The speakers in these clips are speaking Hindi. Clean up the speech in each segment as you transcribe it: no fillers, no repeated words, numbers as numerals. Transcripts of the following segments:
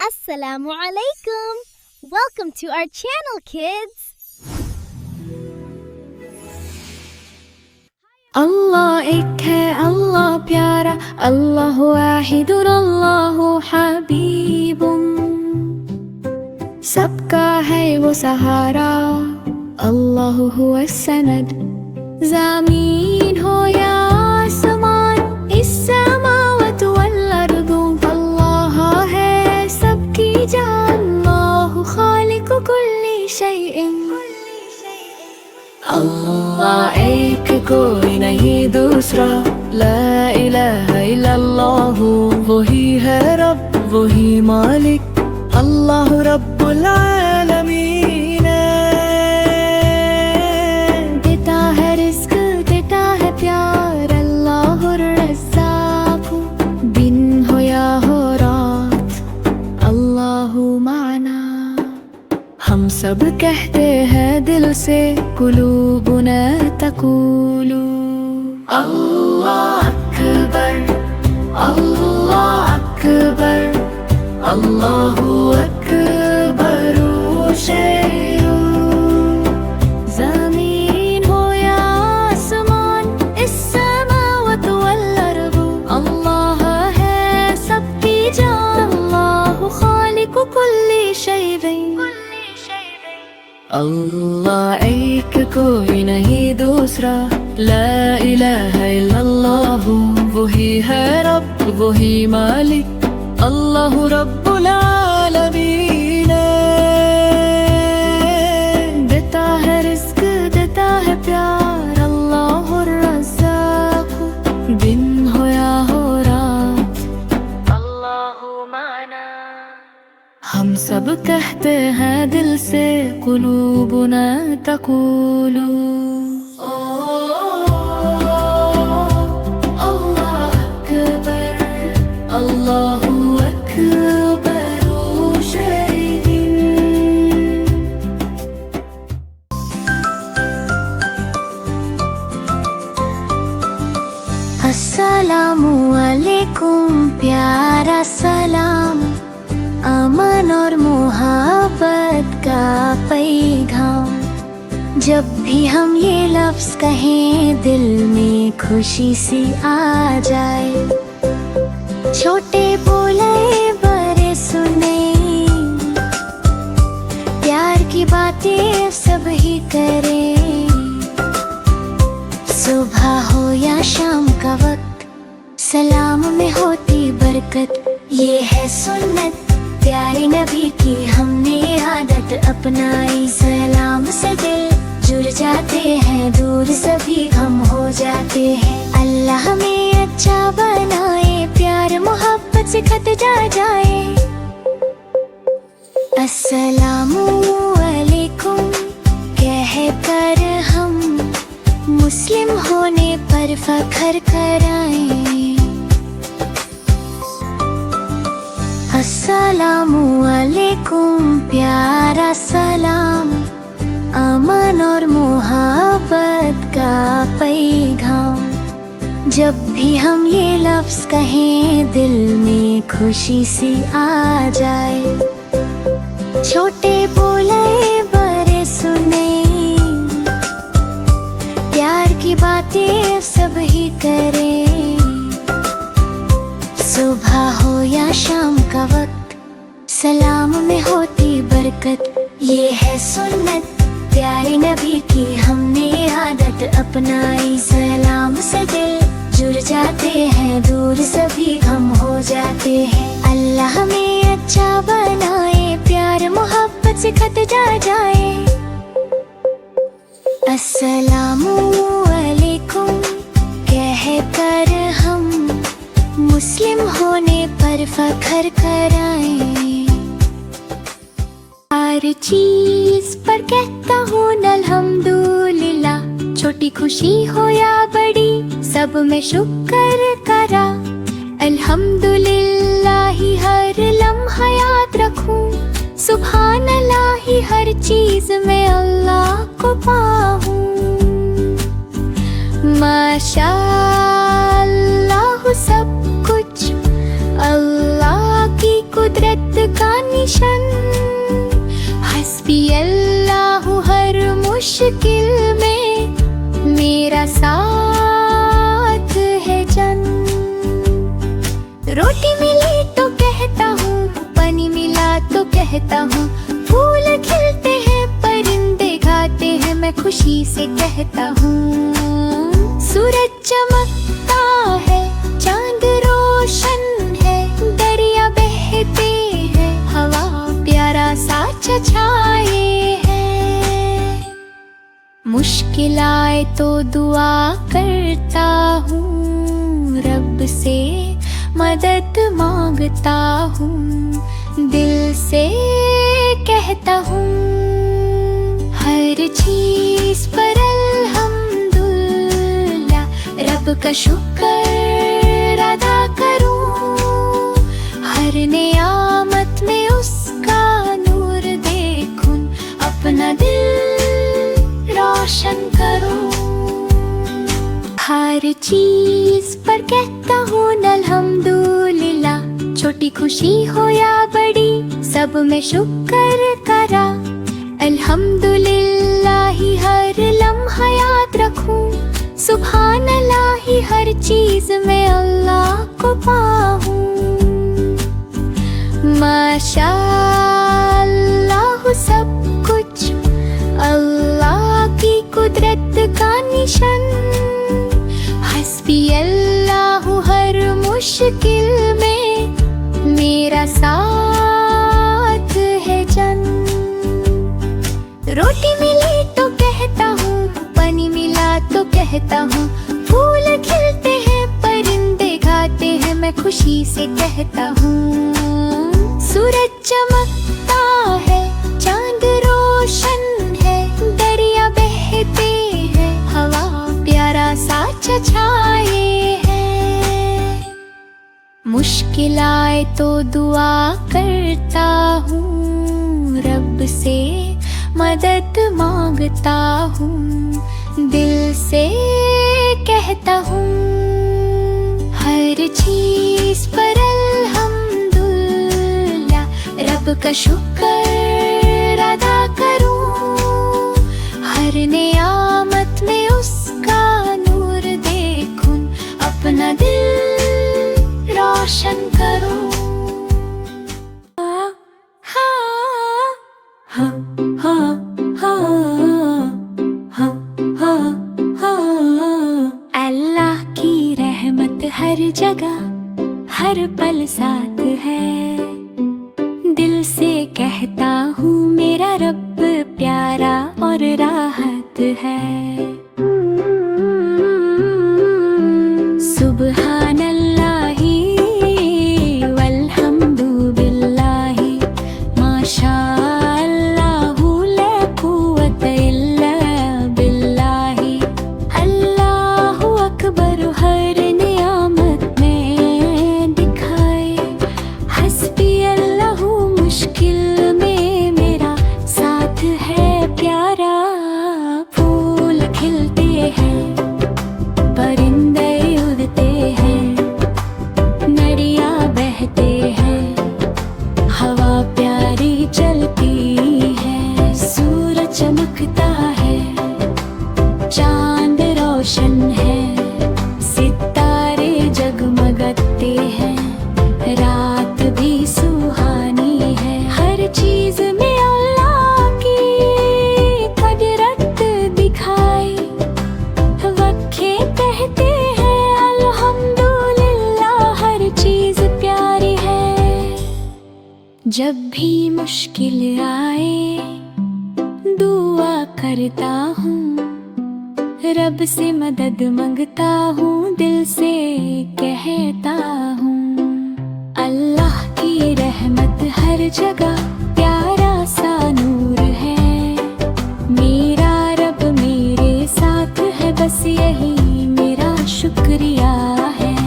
Assalamu alaikum. Welcome to our channel, kids. अल्लाह एक है, अल्लाह प्यारा, अल्लाह वाहिदुन, अल्लाह हबीबुन। सबका है वो सहारा, अल्लाह हुवा सनद। ज़मीन हो या आसमान, इस समावत वल अर्दु, अल्लाह है सबकी जान। अल्लाह खालिकु कुल्ली शैइन। अल्लाह एक, कोई नहीं दूसरा, ला इलाहा इल्लल्लाह। वही है रब, वही मालिक, अल्लाह रब्बुल आलमीन। देता है रिज़्क़, देता है प्यार, अल्लाह रज़्ज़ाक़। दिन हो या हो रात, अल्लाह माना। हम सब कहते हैं दिल से, कुलूबुना तक़ूलु अल्लाह अकबर, अल्लाह अकबर, अल्लाहु अकबर शै'उन। ज़मीन हो या आसमान, इस समावत वल अर्दु, अल्लाह है सबकी जान। अल्लाहु खालिकु कुल्ली शै'इन। अल्लाह एक, कोई नहीं दूसरा, ला इलाहा इल्लल्लाह। वही है रब, वही मालिक, अल्लाह रब्बुल आलमीन। देता है रिज़्क़, देता है प्यार, अल्लाह रज़्ज़ाक़। दिन हो या हो रात, अल्लाह माना। हम सब कहते हैं दिल से, कुलूबुना तक़ूलु अल्लाह अकबर, अल्लाहु अकबर शै'इन। अस्सलामु अलैकुम, प्यारा सलाम, अमन और मोहब्बत का पैगाम। जब भी हम ये लफ्ज़ कहें, दिल में खुशी सी आ जाए। छोटे बोले बड़े सुने, प्यार की बातें सब ही करें। सुबह हो या शाम का वक्त, सलाम में होती बरकत। ये है सुन्नत प्यारे नबी की, हमने ये आदत अपनाई। सलाम से दिल जुड़ जाते हैं, दूर सभी गम हो जाते हैं। अल्लाह हमें अच्छा बनाए, प्यार मोहब्बत से खत जा जाए। अस्सलामु अलैकुम कह कर हम मुस्लिम होने पर फख्र कराएं। अस्सलामु अलैकुम, प्यारा सलाम, अमन और मोहब्बत का पैगाम। जब भी हम ये लफ्ज़ कहें, दिल में खुशी सी आ जाए। छोटे बोले बड़े सुने, प्यार की बातें सब ही करें। सुबह हो या शाम का वक्त, सलाम में होती बरकत। ये है सुन्नत प्यारे नबी की, हमने ये आदत अपनाई। सलाम से दिल जुड़ जाते हैं, दूर सभी गम हो जाते हैं। अल्लाह हमें अच्छा बनाए, प्यार मोहब्बत से खत जा जाए। अस्सलामु अलैकुम कह कर हम मुस्लिम होने पर फख्र कराएं। हर चीज पर कहता हूँ अल्हम्दुलिल्लाह, छोटी खुशी हो या बड़ी, सब में शुक्र करा। अल्हम्दुलिल्लाह ही हर लम्हा याद रखूं, सुभान अल्लाह ही हर चीज में अल्लाह को पाऊं। माशा अल्लाह सब कुछ अल्लाह की कुदरत का का निशन। हस्बी अल्लाह हर मुश्किल में मेरा साथ है जन। रोटी मिली तो कहता हूँ, पानी मिला तो कहता हूँ, फूल खिलते हैं परिंदे गाते हैं मैं खुशी से कहता हूँ। सूरज चमकता है, चांद रोशन है, दरिया बहते हैं, हवा प्यारा सा छछाए है। मुश्किल आए तो दुआ करता हूँ, रब से मदद मांगता हूँ, दिल से कहता हूँ। हर चीज पर अल्हम्दुलिल्लाह, रब का शुक्र अदा करूँ। हर नियामत में उसका नूर देखूं, अपना दिल रोशन करूँ। हर चीज पर कहता हूँ अल्हम्दुलिल्लाह, छोटी खुशी हो या बड़ी सब में शुक्र करा। अल्हम्दुलिल्लाह ही हर लम्हा याद रखूं, सुभान अल्लाह ही हर चीज में अल्लाह को पाऊं। माशा अल्लाह सब कुछ अल्लाह की कुदरत का निशन। हस्बी अल्लाह हर मुश्किल में मेरा साथ है जन। रोटी मिली तो कहता हूँ, पानी मिला तो कहता हूँ, फूल खिलते हैं परिंदे गाते हैं मैं खुशी से कहता हूँ। सूरज चमकता है, चांद रोशन है, दरिया बहते हैं, हवा प्यारा सा छछाए है। मुश्किल आए तो दुआ करता हूँ, रब से मदद मांगता हूँ, दिल से कहता हूँ। हर चीज पर अल्हम्दुलिल्लाह, रब का शुक्र अदा करूँ। हर नियामत में उसका नूर देखूं, अपना दिल रोशन करूँ। अल्लाह की रहमत हर जगह हर पल साथ है, दिल से कहता हूँ मेरा रब प्यारा और राहत है। सुबहान अल्लाही वल्हम्दु बिल्लाही, माशा अल्लाहु ला कुव्वता इल्ला बिल्लाही। अल्लाहु अकबर हर नियामत में दिखाए। हस्बी अल्लाहु मुश्किल में मेरा साथ है प्यारा। फूल खिलते हैं, परिंदे उड़ते हैं, नदियाँ बहते हैं, हवा प्यारी चलती है। सूरज चमकता है, चांद रोशन है, सितारे जगमगाते हैं, रात भी सुहानी है। हर चीज में अल्लाह की कुदरत दिखाई, वक्खे कहते हैं अल्हम्दुलिल्लाह, हर चीज प्यारी है। जब भी मुश्किल आए दुआ करता हूँ, रब से मदद मांगता हूँ, दिल से कहता हूँ। अल्लाह की रहमत हर जगह प्यारा सा नूर है, मेरा रब मेरे साथ है, बस यही मेरा शुक्रिया है।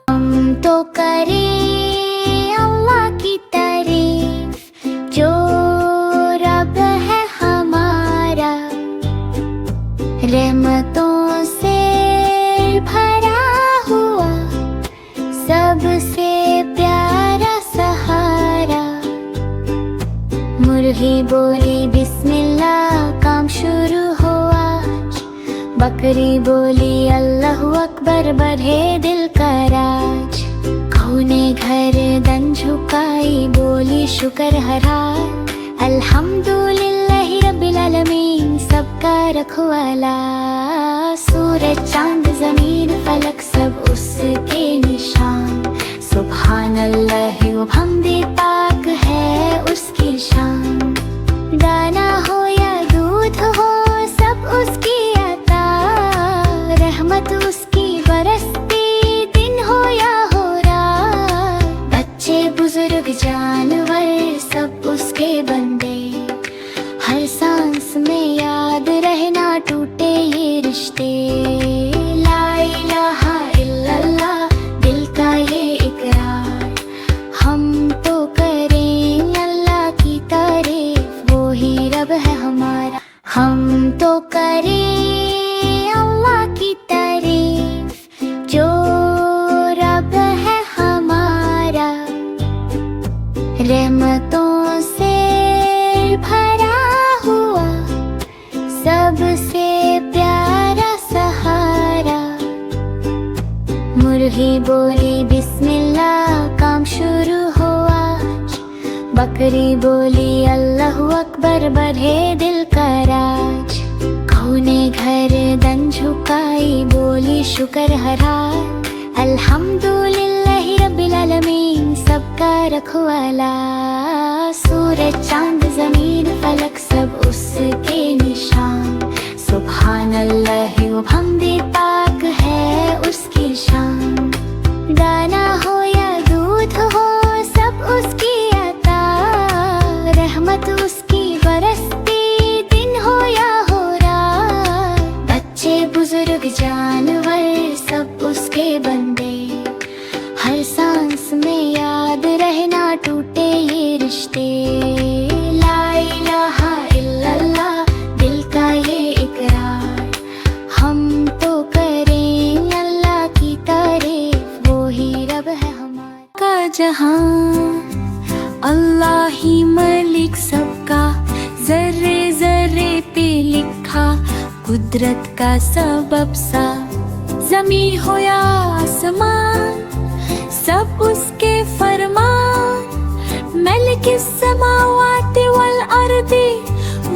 हम तो करें मुर्गी बोली बिस्मिल्लाह, काम शुरू हुआ। बकरी बोली अल्लाहु अकबर, बढ़े दिल का राज। कऊ ने गर्दन झुकाई, बोली शुक्र हरा। अल्हम्दुलिल्लाहि रब्बिल आलमीन, सबका रखवाला। सूरज चांद ज़मीन फलक सब उसके निशान। सुभान अल्लाह व हमदे, पाक है उसकी शान। दाना हो या दूध हो, सब उसकी अता। रहमत उसकी बरसती, दिन हो या हो रात। बच्चे बुजुर्ग जानवर, सब उसके बंदे। हर सांस में याद रहना, टूटे ये रिश्ते। ला इलाहा इल्लल्लाह, दिल का ये इकरार। हम तो करें अल्लाह की तारीफ, वो ही रब है हमारा। हम तो करें अल्लाह की तारीफ, जो रब है हमारा। रहमतों से भरा हुआ, सबसे प्यारा सहारा। मुर्गी बोली बिस्मिल्लाह, काम शुरू हुआ। बकरी बोली अल्लाहु अकबर, बढ़े दिल का राज। कऊ ने गर्दन झुकाई, बोली शुक्र हरा। अल्हम्दुलिल्लाहि रब्बिल आलमीन, सबका रखवाला। सूरज चांद ज़मीन फलक सब उसके निशान। सुभान अल्लाह व हमदे, पाक है उसकी शान। दाना हो या दूध हो, सब उसकी अता। रहमत उसकी बरसती, दिन हो या हो रात। बच्चे बुजुर्ग जानवर, सब उसके बंदे। हर सांस में याद रहना, टूटे ये रिश्ते। ला इलाहा इल्लल्लाह, दिल का ये इकरार। हम तो करें अल्लाह की तारीफ, वो ही रब है हमारा। का जहां अल्लाह ही मलिक सबका, जर्रे जर्रे पे लिखा कुदरत का सबब सा। ज़मी हो या आसमान, सब उसके फरमान। मलिक समावाति वल अर्दी,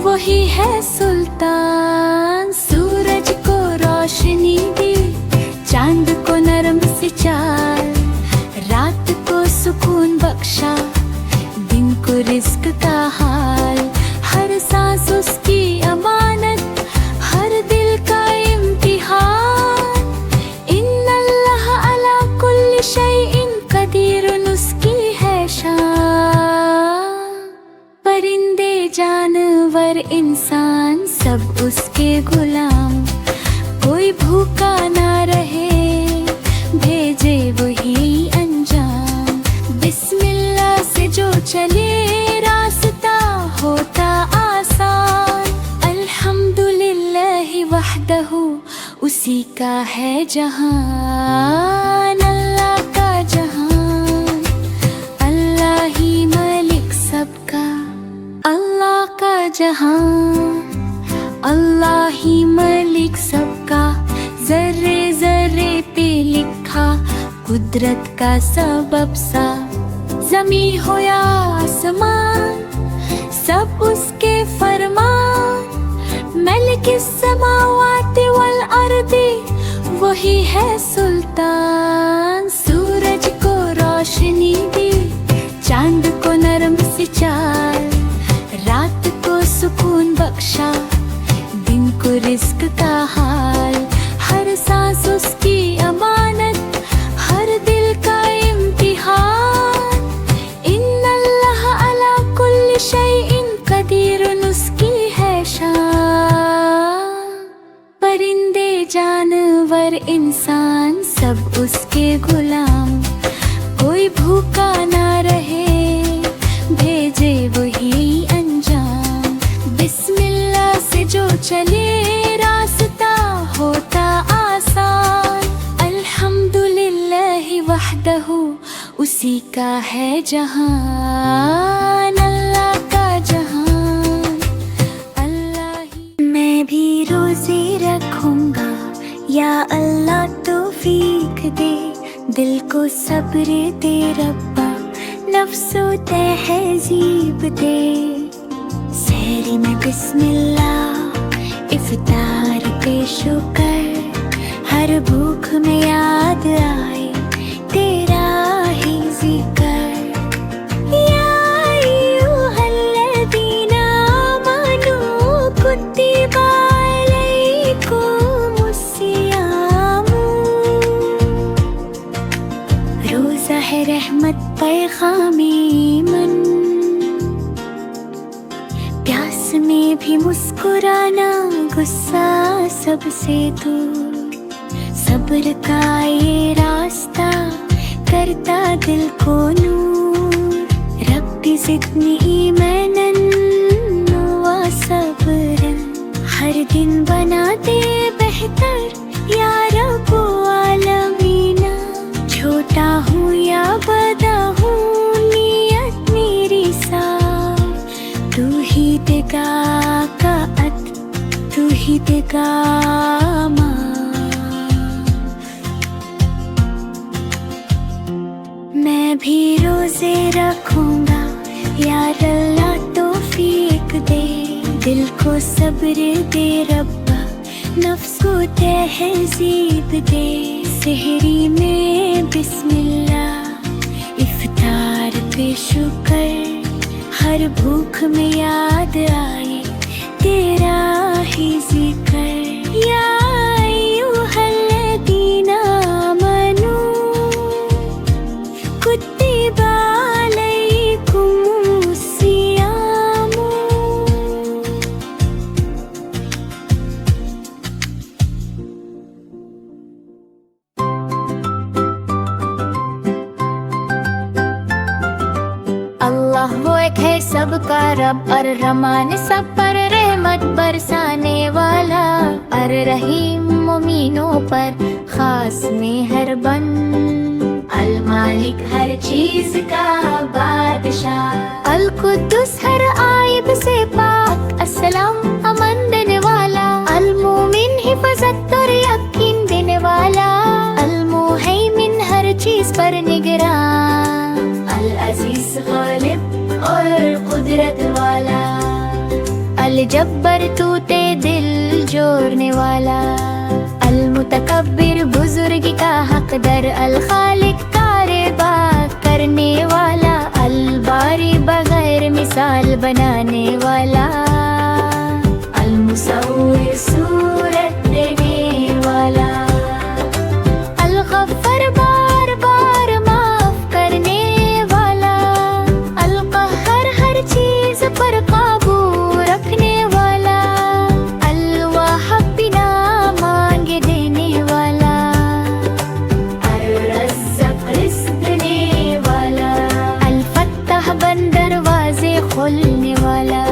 वही है सुल्तान। सूरज को रोशनी दी, चांद को नरम सी चाल। रात को सुकून बख्शा, दिन को रिस्क का हाल। हर सांस उसकी अमानत, हर दिल का इम्तिहान। इन्नल्लाह अला कुल्ली शैइन कदीरुन, उसकी है शान। परिंदे जानवर इंसान, सब उसके गुलाम। कोई भूखा ना रहे, भेजे वही अंजाम। बिस्मिल्लाह से जो चले, रास्ता होता आसान। अल्हम्दुलिल्लाहि वहदहु, उसी का है जहान। अल्लाह का जहान, अल्लाह ही मलिक सबका। अल्लाह का जहान, अल्लाह ही मलिक सबका। जर्रे जर्रे पे लिखा कुदरत का सबब सा। ज़मी हो या आसमान, सब उसके फरमान। मलिक समावाति वल अर्दी, वही है सुल्तान। सूरज को रोशनी दी, चांद को नरम सी चाल। रात को सुकून बख्शा, दिन को रिस्क का हाल। हर सांस उसकी अमानत, हर दिल का इम्तिहान। इन्नल्लाह अला कुल्ली शैइन कदीरुन, उसकी है शान। परिंदे जानवर इंसान, सब उसके गुलाम। कोई भूखा ना रहे, भेजे वही अंजाम। बिस्मिल्लाह से जो चले, रास्ता होता आसान। अल्हम्दुलिल्लाहि वहदहु, उसी का है जहान। अल्लाह का जहान। दिल को सब्र दे रब्बा, नफ्सो तहजीब दे। सहरी में बिस्मिल्लाह, इफ्तार पे शुक्र, हर भूख में याद आए तेरा ही जिक्र। या अय्युहल्लज़ीना आमनू कुतिबा अलैकुमुस्सियामु। रोज़ा है रहमत पैगामे मन, प्यास में भी मुस्कुराना, गुस्सा सबसे दूर। सब्र का ये रास्ता करता दिल को नूर। रब्बी ज़िदनी ईमानन व सब्रन, हर दिन बनाते बेहतर या रब्बो आलमीना। छोटा हूँ या बड़ा हूँ, नियत मेरी साफ, तू ही देगा कात, तू ही देगा माफ। मैं भी रोजे रखूंगा या अल्लाह तौफीक दे। दिल को सब्र दे रब्बा, नफ्स को तहजीब दे। सहरी में बिस्मिल्लाह, इफ्तार पे शुक्र, हर भूख में याद आए तेरा ही जिक्र। या अय्युहल्लज़ीना आमनू कुतिबा अलैकुमुस्सियामु। अल्लाह वो एक है सबका रब, अर रहमान सब पर रहमत बरसाने वाला। अर रहीम मोमिनों पर खास मेहरबान। अल मालिक हर चीज का बादशाह। अल कुद्दुस हर आयब से पाक, अस्सलाम अमन देने वाला। अल मोमिन हिफाजत और यकीन देने वाला। अल मुहैमिन हर चीज पर निगरान। अल अजीज गालिब और कुदरत वाला। अल जब्बर तूते दिल जोड़ने वाला। अल मुतकब्बिर बुजुर्ग का हकदर। अल खालिक कारेबा करने वाला। अल बारी बगैर मिसाल बनाने वाला। अल मुसव्विर सूरत देने वाला। अल गफ्फार बार बार माफ करने वाला। अल कहर हर चीज पर काबू रखने वाला। अल वाहब बिना मांगे देने वाला। अल रज़्ज़ाक़ रिज़्क़ देने वाला। अल फत्ताह बंद दरवाजे खोलने वाला।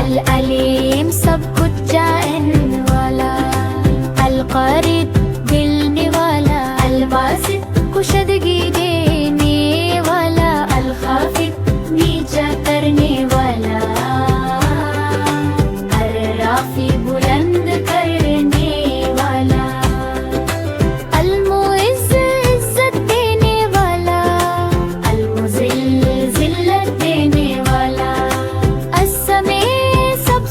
अल अलीम सब कुछ जानने वाला। अल क़रीब दिलने वाला। अल वासित कुशदगी देने वाला। अल खाफिद नीचा करने वाला। अल राफ़ी बुलंद करने वाला। अल मुइज़्ज़ इज़्ज़त देने वाला। अल मुज़िल्ल ज़िल्लत देने वाला। अस्समी सब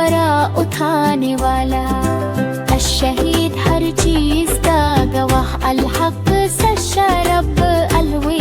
सरफरा उठाने वाला, अशहीद हर चीज का गवाह, अल हक सच्चा रब, अलवे